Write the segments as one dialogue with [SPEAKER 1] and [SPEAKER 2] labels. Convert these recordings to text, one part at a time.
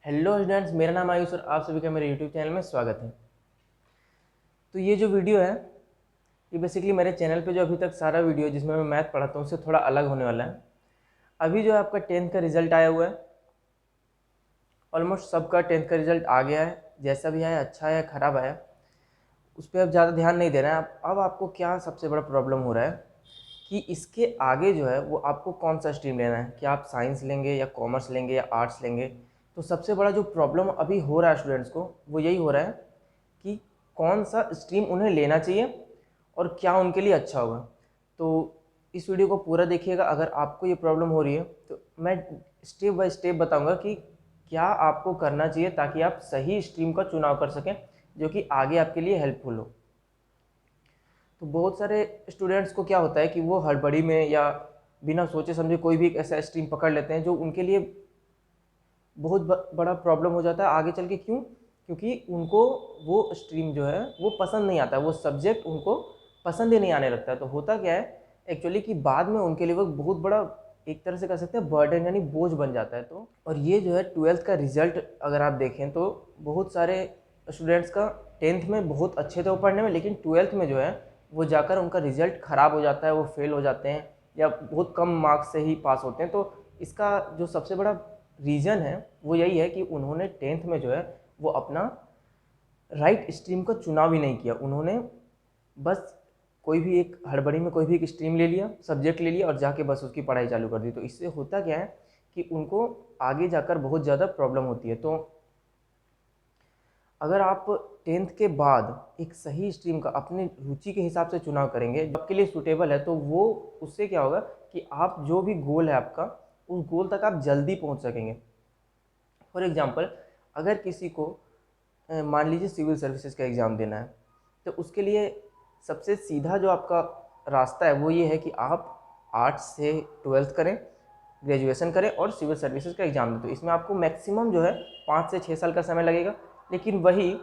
[SPEAKER 1] Hello students, मेरा नाम आयुष और आप सभी का मेरे यूट्यूब चैनल में स्वागत है। तो ये जो वीडियो है ये बेसिकली मेरे चैनल पे जो अभी तक सारा वीडियो जिसमें मैं मैथ पढ़ाता हूँ उससे थोड़ा अलग होने वाला है। अभी जो है आपका 10th का रिजल्ट आया हुआ है। ऑलमोस्ट सबका 10th का रिजल्ट आ गया है, जैसा भी आया अच्छा आया ख़राब आया उस पर अब ज़्यादा ध्यान नहीं देना है। अब आपको क्या सबसे बड़ा प्रॉब्लम हो रहा है कि इसके आगे जो है वो आपको कौन सा स्ट्रीम लेना है, क्या आप साइंस लेंगे या कॉमर्स लेंगे या आर्ट्स लेंगे। तो सबसे बड़ा जो प्रॉब्लम अभी हो रहा है स्टूडेंट्स को वो यही हो रहा है कि कौन सा स्ट्रीम उन्हें लेना चाहिए और क्या उनके लिए अच्छा होगा। तो इस वीडियो को पूरा देखिएगा। अगर आपको ये प्रॉब्लम हो रही है तो मैं स्टेप बाय स्टेप बताऊंगा कि क्या आपको करना चाहिए ताकि आप सही स्ट्रीम का चुनाव कर सकें जो कि आगे आपके लिए हेल्पफुल हो। तो बहुत सारे स्टूडेंट्स को क्या होता है कि वो हड़बड़ी में या बिना सोचे समझे कोई भी एक ऐसा स्ट्रीम पकड़ लेते हैं जो उनके लिए बहुत बड़ा प्रॉब्लम हो जाता है आगे चल के। क्यों? क्योंकि उनको वो स्ट्रीम जो है वो पसंद नहीं आता, वो सब्जेक्ट उनको पसंद ही नहीं आने लगता है। तो होता क्या है एक्चुअली कि बाद में उनके लिए वो बहुत बड़ा एक तरह से कह सकते हैं बर्डन यानी बोझ बन जाता है। तो और ये जो है 12th का रिजल्ट अगर आप देखें तो बहुत सारे स्टूडेंट्स का 10th में बहुत अच्छे थे वो पढ़ने में, लेकिन 12th में जो है वो जाकर उनका रिजल्ट ख़राब हो जाता है, वो फेल हो जाते हैं या बहुत कम मार्क्स से ही पास होते हैं। तो इसका जो सबसे बड़ा रीज़न है वो यही है कि उन्होंने 10th में जो है वो अपना राइट स्ट्रीम का चुनाव ही नहीं किया। उन्होंने बस कोई भी एक हड़बड़ी में कोई भी एक स्ट्रीम ले लिया, सब्जेक्ट ले लिया और जाके बस उसकी पढ़ाई चालू कर दी। तो इससे होता क्या है कि उनको आगे जाकर बहुत ज़्यादा प्रॉब्लम होती है। तो अगर आप 10th के बाद एक सही स्ट्रीम का अपनी रुचि के हिसाब से चुनाव करेंगे जो आपके लिए सूटेबल है, तो वो उससे क्या होगा कि आप जो भी गोल है आपका उस गोल तक आप जल्दी पहुंच सकेंगे। फॉर एग्जांपल, अगर किसी को मान लीजिए सिविल सर्विसेज का एग्ज़ाम देना है तो उसके लिए सबसे सीधा जो आपका रास्ता है वो ये है कि आप आर्ट्स से 12th करें, ग्रेजुएशन करें और सिविल सर्विसेज का एग्ज़ाम दें। तो इसमें आपको मैक्सिमम जो है 5 से 6 साल का समय लगेगा। लेकिन वही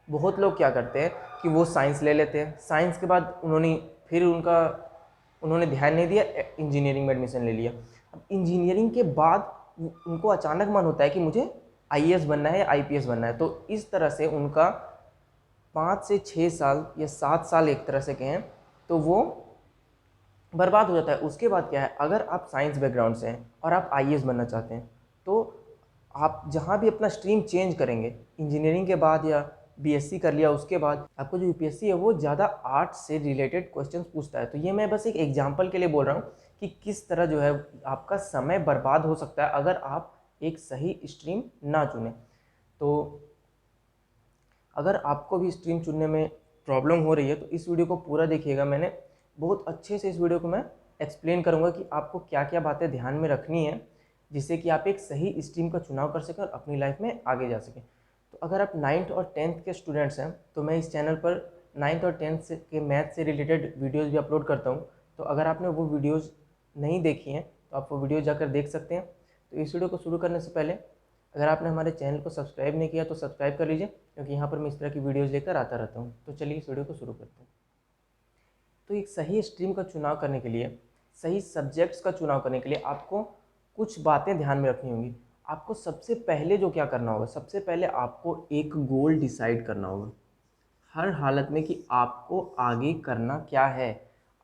[SPEAKER 1] बहुत लोग क्या करते हैं कि वो साइंस ले लेते हैं, साइंस के बाद उन्होंने ध्यान नहीं दिया, इंजीनियरिंग में एडमिशन ले लिया। अब इंजीनियरिंग के बाद उनको अचानक मन होता है कि मुझे आईएएस बनना है या आईपीएस बनना है। तो इस तरह से उनका 5 से 6 साल या 7 साल एक तरह से कहें तो वो बर्बाद हो जाता है। उसके बाद क्या है, अगर आप साइंस बैकग्राउंड से हैं और आप आईएएस बनना चाहते हैं तो आप जहाँ भी अपना स्ट्रीम चेंज करेंगे इंजीनियरिंग के बाद या बीएससी कर लिया उसके बाद, आपको जो यूपीएससी है वो ज़्यादा आर्ट्स से रिलेटेड क्वेश्चंस पूछता है। तो ये मैं बस एक एग्जांपल के लिए बोल रहा हूँ कि किस तरह जो है आपका समय बर्बाद हो सकता है अगर आप एक सही स्ट्रीम ना चुनें। तो अगर आपको भी स्ट्रीम चुनने में प्रॉब्लम हो रही है तो इस वीडियो को पूरा देखिएगा। मैंने बहुत अच्छे से इस वीडियो को मैं एक्सप्लेन करूँगा कि आपको क्या क्या बातें ध्यान में रखनी है जिससे कि आप एक सही स्ट्रीम का चुनाव कर सकें और अपनी लाइफ में आगे जा सकें। तो अगर आप 9th और 10th के स्टूडेंट्स हैं तो मैं इस चैनल पर 9th और 10th के मैथ से रिलेटेड वीडियोज़ भी अपलोड करता हूँ। तो अगर आपने वो वीडियोज़ नहीं देखी हैं तो आप वो वीडियो जाकर देख सकते हैं। तो इस वीडियो को शुरू करने से पहले अगर आपने हमारे चैनल को सब्सक्राइब नहीं किया तो सब्सक्राइब कर लीजिए, क्योंकि यहाँ पर मैं इस तरह की वीडियोज़ लेकर आता रहता हूँ। तो चलिए इस वीडियो को शुरू करते हैं। तो एक सही स्ट्रीम का चुनाव करने के लिए, सही सब्जेक्ट्स का चुनाव करने के लिए आपको कुछ बातें ध्यान में रखनी होंगी। आपको सबसे पहले जो क्या करना होगा, सबसे पहले आपको एक गोल डिसाइड करना होगा हर हालत में कि आपको आगे करना क्या है।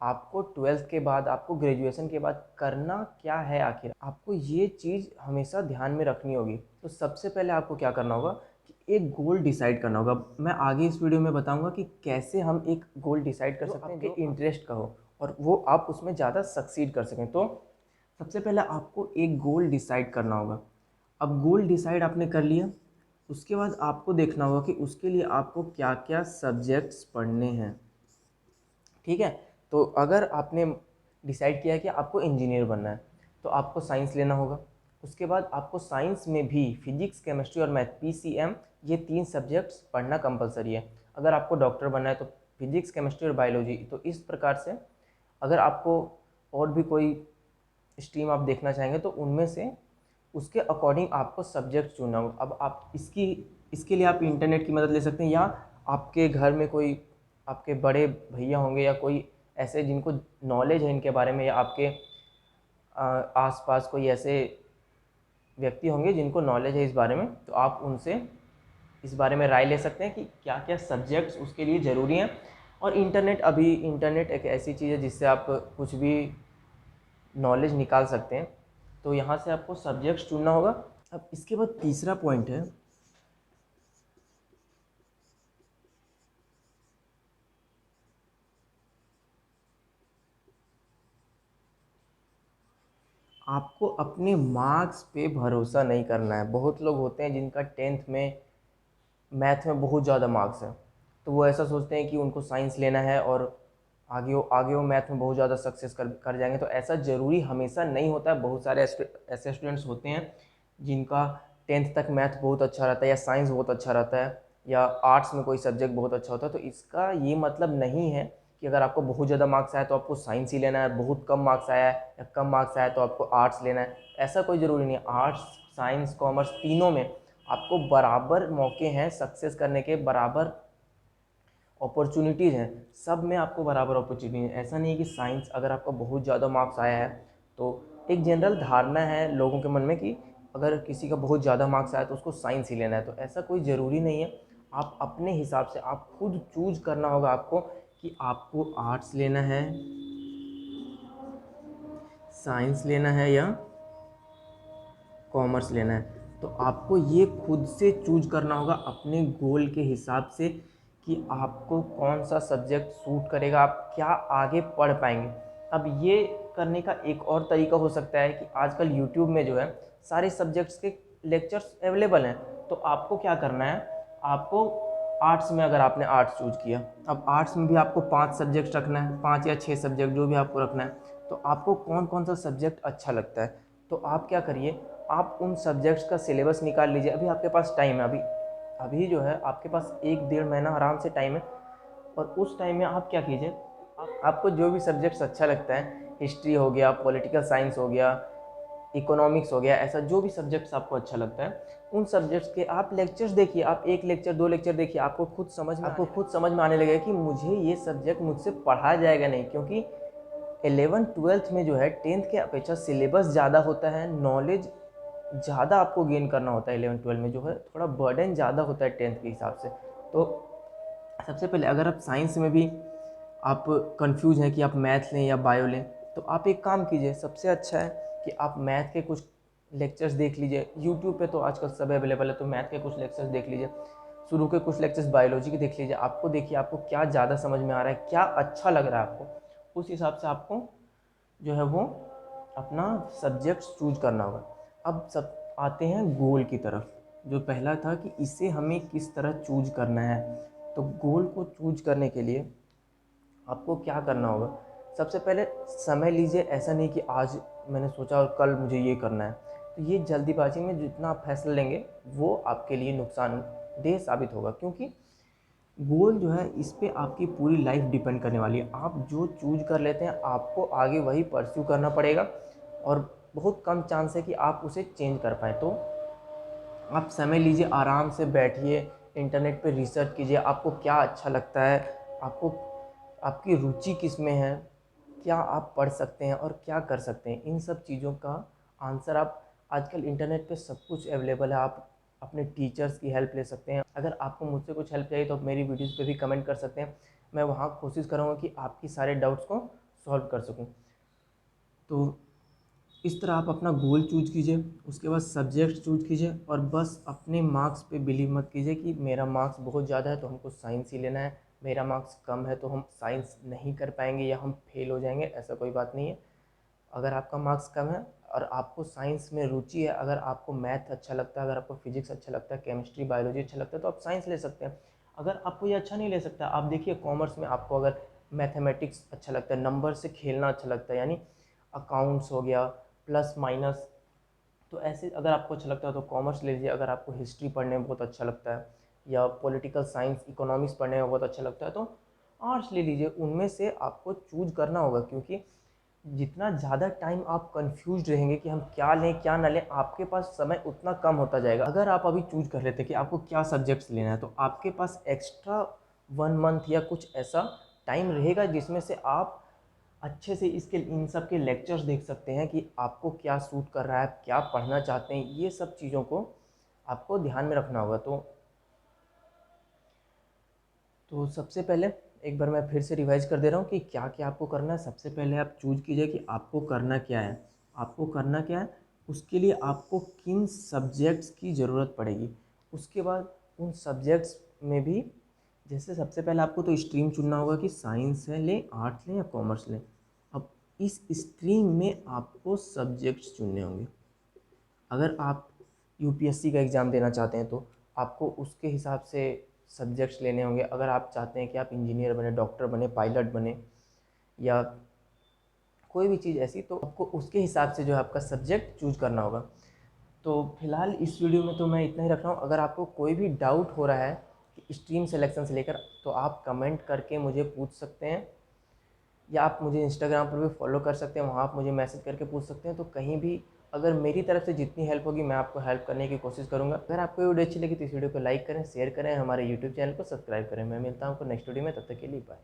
[SPEAKER 1] आपको 12th के बाद, आपको ग्रेजुएशन के बाद करना क्या है, आखिर आपको ये चीज़ हमेशा ध्यान में रखनी होगी। तो सबसे पहले आपको क्या करना होगा कि एक गोल डिसाइड करना होगा। मैं आगे इस वीडियो में बताऊंगा कि कैसे हम एक गोल डिसाइड कर सकते हैं जो इंटरेस्ट का हो और वो आप उसमें ज़्यादा सक्सीड कर सकें। तो सबसे पहले आपको एक गोल डिसाइड करना होगा। अब गोल डिसाइड आपने कर लिया, उसके बाद आपको देखना होगा कि उसके लिए आपको क्या क्या सब्जेक्ट्स पढ़ने हैं। ठीक है, तो अगर आपने डिसाइड किया है कि आपको इंजीनियर बनना है तो आपको साइंस लेना होगा। उसके बाद आपको साइंस में भी फिजिक्स, केमिस्ट्री और मैथ, पीसीएम, ये 3 सब्जेक्ट्स पढ़ना कंपलसरी है। अगर आपको डॉक्टर बनना है तो फिजिक्स, केमिस्ट्री और बायोलॉजी। तो इस प्रकार से अगर आपको और भी कोई स्ट्रीम आप देखना चाहेंगे तो उनमें से उसके अकॉर्डिंग आपको सब्जेक्ट चुनना होगा। अब आप इसके लिए आप इंटरनेट की मदद ले सकते हैं या आपके घर में कोई आपके बड़े भैया होंगे या कोई ऐसे जिनको नॉलेज है इनके बारे में, या आपके आसपास कोई ऐसे व्यक्ति होंगे जिनको नॉलेज है इस बारे में, तो आप उनसे इस बारे में राय ले सकते हैं कि क्या क्या सब्जेक्ट्स उसके लिए ज़रूरी हैं। और इंटरनेट एक ऐसी चीज़ है जिससे आप कुछ भी नॉलेज निकाल सकते हैं। तो यहाँ से आपको सब्जेक्ट्स चुनना होगा। अब इसके बाद तीसरा पॉइंट है, आपको अपने मार्क्स पे भरोसा नहीं करना है। बहुत लोग होते हैं जिनका 10th में मैथ में बहुत ज़्यादा मार्क्स है, तो वो ऐसा सोचते हैं कि उनको साइंस लेना है और आगे वो मैथ में बहुत ज़्यादा सक्सेस कर जाएंगे। तो ऐसा ज़रूरी हमेशा नहीं होता है। बहुत सारे ऐसे स्टूडेंट्स होते हैं जिनका 10th तक मैथ बहुत अच्छा रहता है, या साइंस बहुत अच्छा रहता है, या आर्ट्स में कोई सब्जेक्ट बहुत अच्छा होता है। तो इसका ये मतलब नहीं है कि अगर आपको बहुत ज़्यादा मार्क्स आया तो आपको साइंस ही लेना है, बहुत कम मार्क्स आया है या कम मार्क्स आया तो आपको आर्ट्स लेना है। ऐसा कोई ज़रूरी नहीं है। आर्ट्स, साइंस, कॉमर्स तीनों में आपको बराबर मौके हैं सक्सेस करने के, बराबर अपॉर्चुनिटीज़ हैं, सब में आपको बराबर अपॉर्चुनिटी है। ऐसा नहीं है कि साइंस अगर आपका बहुत ज़्यादा मार्क्स आया है, तो एक जनरल धारणा है लोगों के मन में कि अगर किसी का बहुत ज़्यादा मार्क्स आया तो उसको साइंस ही लेना है। तो ऐसा कोई ज़रूरी नहीं है। आप अपने हिसाब से आप खुद चूज करना होगा आपको कि आपको आर्ट्स लेना है, साइंस लेना है या कॉमर्स लेना है। तो आपको ये खुद से चूज करना होगा अपने गोल के हिसाब से कि आपको कौन सा सब्जेक्ट सूट करेगा, आप क्या आगे पढ़ पाएंगे। अब ये करने का एक और तरीका हो सकता है कि आजकल यूट्यूब में जो है सारे सब्जेक्ट्स के लेक्चर्स अवेलेबल हैं। तो आपको क्या करना है, आपको आर्ट्स में अगर आपने आर्ट्स चूज किया, अब आर्ट्स में भी आपको 5 सब्जेक्ट रखना है, 5 या 6 सब्जेक्ट जो भी आपको रखना है। तो आपको कौन कौन सा सब्जेक्ट अच्छा लगता है, तो आप क्या करिए, आप उन सब्जेक्ट्स का सिलेबस निकाल लीजिए। अभी आपके पास टाइम है, अभी जो है आपके पास 1-1.5 महीना आराम से टाइम है। और उस टाइम में आप क्या कीजिए, आपको जो भी सब्जेक्ट्स अच्छा लगता है, हिस्ट्री हो गया, पॉलिटिकल साइंस हो गया, इकोनॉमिक्स हो गया, ऐसा जो भी सब्जेक्ट्स आपको अच्छा लगता है उन सब्जेक्ट्स के आप लेक्चर्स देखिए। आप 1 लेक्चर 2 लेक्चर देखिए, आपको खुद समझ में आने लगेगा कि मुझे ये सब्जेक्ट मुझसे पढ़ा जाएगा नहीं। क्योंकि 11th-12th में जो है 10th के अपेक्षा सिलेबस ज़्यादा होता है, नॉलेज ज़्यादा आपको गेन करना होता है। 11th-12th में जो है थोड़ा बर्डन ज़्यादा होता है 10th के हिसाब से। तो सबसे पहले अगर आप साइंस में भी आप कंफ्यूज हैं कि आप मैथ लें या बायो लें, तो आप एक काम कीजिए, सबसे अच्छा है कि आप मैथ के कुछ लेक्चर्स देख लीजिए। यूट्यूब पे तो आजकल सब अवेलेबल है, तो मैथ के कुछ लेक्चर्स देख लीजिए, शुरू के कुछ लेक्चर्स बायोलॉजी के देख लीजिए। आपको देखिए आपको क्या ज़्यादा समझ में आ रहा है, क्या अच्छा लग रहा है आपको, उस हिसाब से आपको जो है वो अपना सब्जेक्ट चूज करना होगा। अब सब आते हैं गोल की तरफ। जो पहला था कि इसे हमें किस तरह चूज करना है, तो गोल को चूज करने के लिए आपको क्या करना होगा, सबसे पहले समय लीजिए। ऐसा नहीं कि आज मैंने सोचा और कल मुझे ये करना है, तो ये जल्दीबाजी में जितना आप फैसला लेंगे वो आपके लिए नुकसानदेह साबित होगा। क्योंकि गोल जो है इस पे आपकी पूरी लाइफ डिपेंड करने वाली है। आप जो चूज कर लेते हैं आपको आगे वही परस्यू करना पड़ेगा, और बहुत कम चांस है कि आप उसे चेंज कर पाएँ। तो आप समय लीजिए, आराम से बैठिए, इंटरनेट पे रिसर्च कीजिए, आपको क्या अच्छा लगता है, आपको आपकी रुचि किस में है, क्या आप पढ़ सकते हैं और क्या कर सकते हैं। इन सब चीज़ों का आंसर आप आजकल इंटरनेट पे सब कुछ अवेलेबल है। आप अपने टीचर्स की हेल्प ले सकते हैं। अगर आपको मुझसे कुछ हेल्प चाहिए तो आप मेरी वीडियोज़ पे भी कमेंट कर सकते हैं। मैं वहाँ कोशिश करूँगा कि आपकी सारे डाउट्स को सॉल्व कर सकूँ। तो इस तरह आप अपना गोल चूज कीजिए, उसके बाद सब्जेक्ट चूज कीजिए, और बस अपने मार्क्स पे बिलीव मत कीजिए कि मेरा मार्क्स बहुत ज़्यादा है तो हमको साइंस ही लेना है, मेरा मार्क्स कम है तो हम साइंस नहीं कर पाएंगे या हम फेल हो जाएंगे। ऐसा कोई बात नहीं है। अगर आपका मार्क्स कम है और आपको साइंस में रुचि है, अगर आपको मैथ अच्छा लगता है, अगर आपको फिजिक्स अच्छा लगता है, केमिस्ट्री बायोलॉजी अच्छा लगता है, तो आप साइंस ले सकते हैं। अगर आपको ये अच्छा नहीं ले सकता, आप देखिए कॉमर्स में आपको अगर मैथमेटिक्स अच्छा लगता है, नंबर से खेलना अच्छा लगता है, यानी अकाउंट्स हो गया, प्लस माइनस, तो ऐसे अगर आपको अच्छा लगता है तो कॉमर्स ले लीजिए। अगर आपको हिस्ट्री पढ़ने में बहुत अच्छा लगता है या पॉलिटिकल साइंस इकोनॉमिक्स पढ़ने में बहुत अच्छा लगता है तो आर्ट्स ले लीजिए। उनमें से आपको चूज करना होगा, क्योंकि जितना ज़्यादा टाइम आप कंफ्यूज रहेंगे कि हम क्या लें क्या ना लें, आपके पास समय उतना कम होता जाएगा। अगर आप अभी चूज कर लेते कि आपको क्या सब्जेक्ट्स लेना है, तो आपके पास एक्स्ट्रा 1 मंथ या कुछ ऐसा टाइम रहेगा जिसमें से आप अच्छे से इसके इन सब के लेक्चर्स देख सकते हैं कि आपको क्या सूट कर रहा है, आप क्या पढ़ना चाहते हैं, ये सब चीज़ों को आपको ध्यान में रखना होगा। तो सबसे पहले एक बार मैं फिर से रिवाइज़ कर दे रहा हूँ कि क्या क्या आपको करना है। सबसे पहले आप चूज़ कीजिए कि आपको करना क्या है, आपको करना क्या है, उसके लिए आपको किन सब्जेक्ट्स की ज़रूरत पड़ेगी। उसके बाद उन सब्जेक्ट्स में भी जैसे सबसे पहले आपको तो स्ट्रीम चुनना होगा कि साइंस है लें, आर्ट्स लें या कॉमर्स लें। अब इस स्ट्रीम में आपको सब्जेक्ट्स चुनने होंगे। अगर आप यूपीएससी का एग्ज़ाम देना चाहते हैं तो आपको उसके हिसाब से सब्जेक्ट्स लेने होंगे। अगर आप चाहते हैं कि आप इंजीनियर बने, डॉक्टर बने, पायलट बने या कोई भी चीज़ ऐसी, तो आपको उसके हिसाब से जो है आपका सब्जेक्ट चूज करना होगा। तो फिलहाल इस वीडियो में तो मैं इतना ही रख रहा हूँ। अगर आपको कोई भी डाउट हो रहा है कि स्ट्रीम सिलेक्शन से लेकर, तो आप कमेंट करके मुझे पूछ सकते हैं या आप मुझे इंस्टाग्राम पर भी फॉलो कर सकते हैं, वहाँ आप मुझे मैसेज करके पूछ सकते हैं। तो कहीं भी अगर मेरी तरफ से जितनी हेल्प होगी मैं आपको हेल्प करने की कोशिश करूँगा। अगर आपको ये वीडियो अच्छी लगी तो इस वीडियो को लाइक करें, शेयर करें, हमारे यूट्यूब चैनल को सब्सक्राइब करें। मैं मिलता हूँ आपको नेक्स्ट वीडियो में, तब तक के लिए बाय।